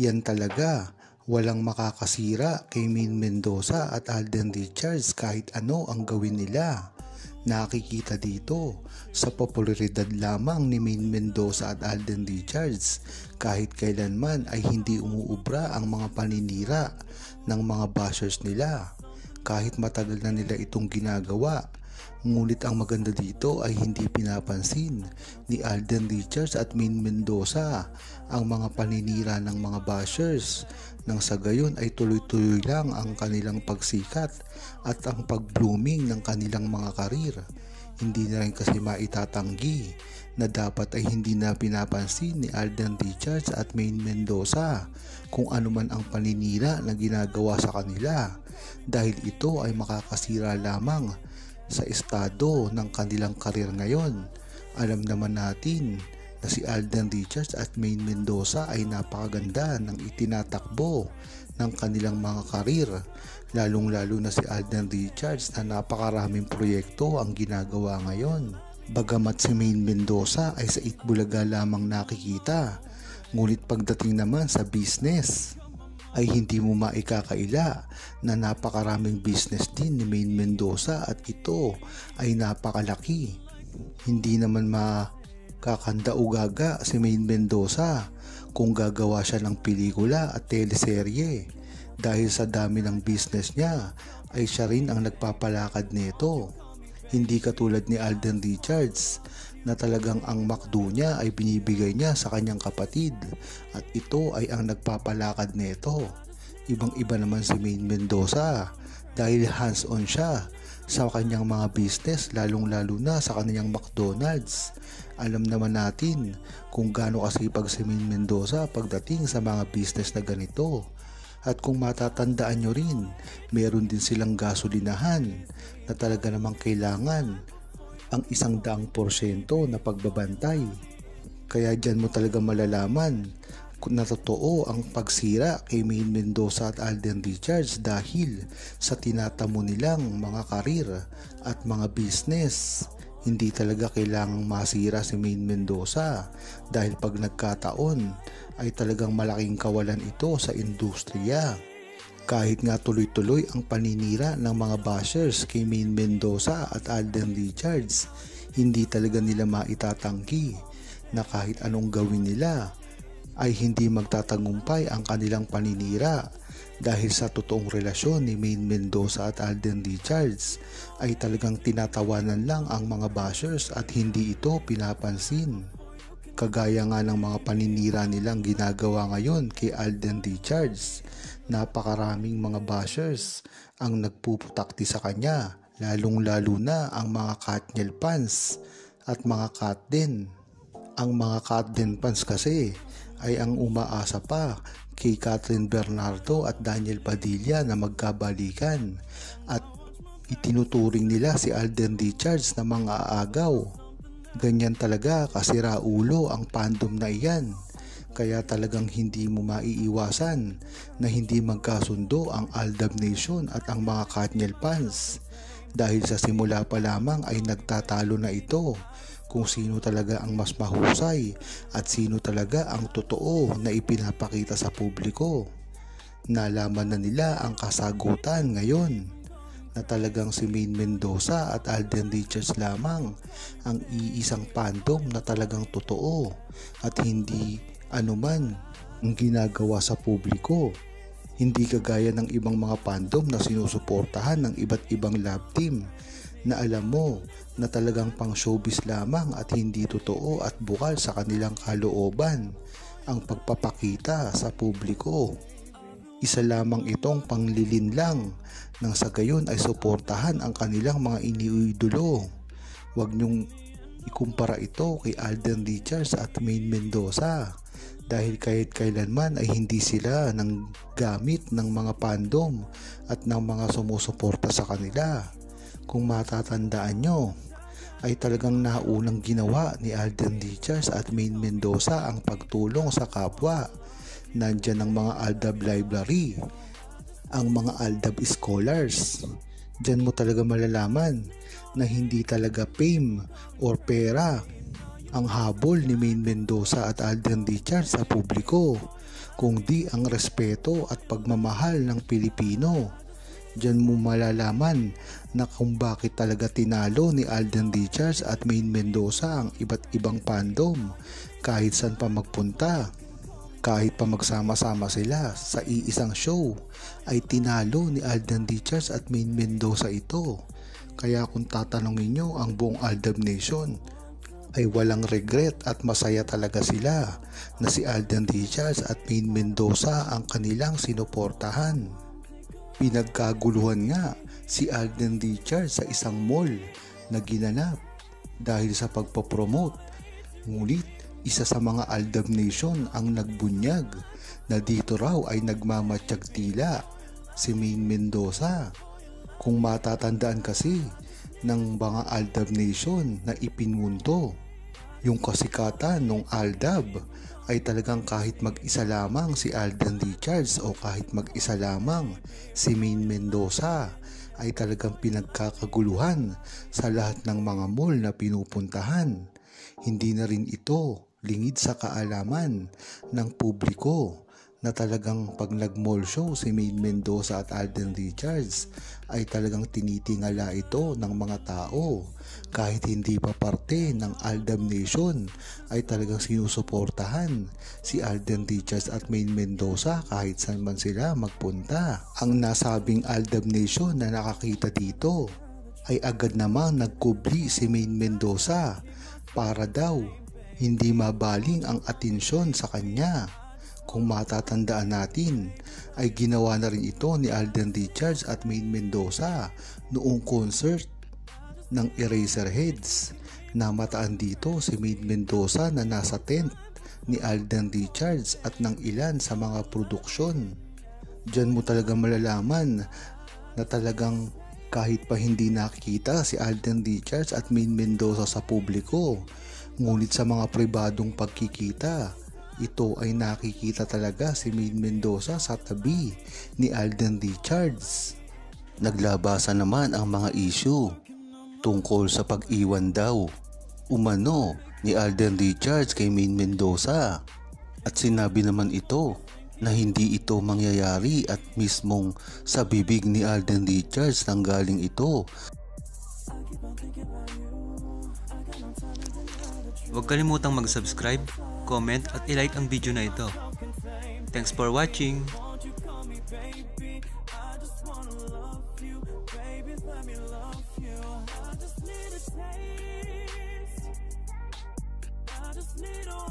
Yan talaga, walang makakasira kay Maine Mendoza at Alden Richards kahit ano ang gawin nila. Nakikita dito sa popularidad lamang ni Maine Mendoza at Alden Richards, kahit kailanman ay hindi umuubra ang mga paninira ng mga bashers nila. Kahit matagal na nila itong ginagawa, ngunit ang maganda dito ay hindi pinapansin ni Alden Richards at Maine Mendoza ang mga paninira ng mga bashers, nang sa gayon ay tuloy-tuloy lang ang kanilang pagsikat at ang pag-blooming ng kanilang mga karir. Hindi na rin kasi maitatanggi na dapat ay hindi na pinapansin ni Alden Richards at Maine Mendoza kung ano man ang paninira na ginagawa sa kanila, dahil ito ay makakasira lamang sa estado ng kanilang karir ngayon. Alam naman natin na si Alden Richards at Maine Mendoza ay napakaganda ng itinatakbo ng kanilang mga karir, lalong-lalo na si Alden Richards na napakaraming proyekto ang ginagawa ngayon. Bagamat si Maine Mendoza ay sa Itbulaga lamang nakikita, ngunit pagdating naman sa business ay hindi mo maikakaila na napakaraming business din ni Maine Mendoza at ito ay napakalaki. Hindi naman makakanda-ugaga si Maine Mendoza kung gagawa siya ng pelikula at teleserye, dahil sa dami ng business niya ay siya rin ang nagpapalakad nito. Hindi katulad ni Alden Richards na talagang ang McDo niya ay binibigay niya sa kanyang kapatid at ito ay ang nagpapalakad nito. Ibang-iba naman si Maine Mendoza dahil hands-on siya sa kanyang mga business, lalong-lalo na sa kanyang McDonald's. Alam naman natin kung gaano kasipag si Maine Mendoza pagdating sa mga business na ganito. At kung matatandaan nyo rin, meron din silang gasolinahan na talaga namang kailangan ang 100% na pagbabantay. Kaya dyan mo talaga malalaman kung na totoo ang pagsira kay Maine Mendoza at Alden Richards dahil sa tinatamo nilang mga karir at mga business. Hindi talaga kailangang masira si Maine Mendoza dahil pag nagkataon ay talagang malaking kawalan ito sa industriya. Kahit nga tuloy-tuloy ang paninira ng mga bashers kay Maine Mendoza at Alden Richards, hindi talaga nila maitatanggi na kahit anong gawin nila ay hindi magtatagumpay ang kanilang paninira, dahil sa totoong relasyon ni Maine Mendoza at Alden Richards ay talagang tinatawanan lang ang mga bashers at hindi ito pinapansin. Kagaya nga ng mga paninira nilang ginagawa ngayon kay Alden Richards, napakaraming mga bashers ang nagpuputakti sa kanya, lalong-lalo na ang mga Katniel fans at mga Katden. Ang mga Katden fans kasi ay ang umaasa pa kay Catherine Bernardo at Daniel Padilla na magkabalikan at itinuturing nila si Alden Richards na mga aagaw. Ganyan talaga kasira ulo ang fandom na iyan. Kaya talagang hindi mo maiiwasan na hindi magkasundo ang Aldab Nation at ang mga Katniel fans, dahil sa simula pa lamang ay nagtatalo na ito kung sino talaga ang mas mahusay at sino talaga ang totoo na ipinapakita sa publiko. Nalaman na nila ang kasagutan ngayon na talagang si Maine Mendoza at Alden Richards lamang ang iisang fandom na talagang totoo at hindi anuman ang ginagawa sa publiko. Hindi kagaya ng ibang mga fandom na sinusuportahan ng iba't ibang love team na alam mo na talagang pang showbiz lamang at hindi totoo at bukal sa kanilang kalooban ang pagpapakita sa publiko. Isa lamang itong panglilin lang nang sa gayon ay suportahan ang kanilang mga iniidolo. Huwag niyong ikumpara ito kay Alden Richards at Maine Mendoza, dahil kahit kailanman ay hindi sila nang gamit ng mga fandom at ng mga sumusuporta sa kanila. Kung matatandaan nyo, ay talagang naunang ginawa ni Alden Richards at Maine Mendoza ang pagtulong sa kapwa. Nandyan ang mga Aldab Library, ang mga Aldab Scholars. Diyan mo talaga malalaman na hindi talaga fame or pera ang habol ni Maine Mendoza at Alden Richards sa publiko, kundi ang respeto at pagmamahal ng Pilipino. Diyan mo malalaman na kung bakit talaga tinalo ni Alden Richards at Maine Mendoza ang iba't ibang fandom kahit saan pa magpunta. Kahit pa magsama-sama sila sa iisang show ay tinalo ni Alden Richards at Maine Mendoza ito. Kaya kung tatanungin nyo ang buong Aldab Nation ay walang regret at masaya talaga sila na si Alden Richards at Maine Mendoza ang kanilang sinuportahan. Pinagkaguluhan nga si Alden Richards sa isang mall na ginanap dahil sa pagpapromote. Ngunit isa sa mga Aldab Nation ang nagbunyag na dito raw ay nagmamatsyag tila si Maine Mendoza. Kung matatandaan kasi ng mga Aldab Nation na ipinmunto, yung kasikatan ng Aldab ay talagang kahit mag-isa lamang si Alden Richards o kahit mag-isa lamang si Maine Mendoza ay talagang pinagkakaguluhan sa lahat ng mga mall na pinupuntahan. Hindi na rin ito lingid sa kaalaman ng publiko na talagang pag nag-mall show si Maine Mendoza at Alden Richards ay talagang tinitingala ito ng mga tao. Kahit hindi pa parte ng Aldab Nation ay talagang sinusuportahan si Alden Richards at Maine Mendoza kahit saan man sila magpunta. Ang nasabing Aldab Nation na nakakita dito ay agad namang nagkubli si Maine Mendoza para daw hindi mabaling ang atensyon sa kanya. Kung matatandaan natin, ay ginawa na rin ito ni Alden Richards at Maine Mendoza noong concert ng Eraserheads. Namataan dito si Maine Mendoza na nasa tent ni Alden Richards at ng ilan sa mga produksyon. Diyan mo talaga malalaman na talagang kahit pa hindi nakikita si Alden Richards at Maine Mendoza sa publiko, ngunit sa mga pribadong pagkikita, ito ay nakikita talaga si Maine Mendoza sa tabi ni Alden Richards. Naglabasan naman ang mga issue tungkol sa pag-iwan daw umano ni Alden Richards kay Maine Mendoza. At sinabi naman ito na hindi ito mangyayari at mismong sa bibig ni Alden Richards nanggaling ito. Huwag kalimutang mag-subscribe, comment at i-like ang video na ito. Thanks for watching! I just need a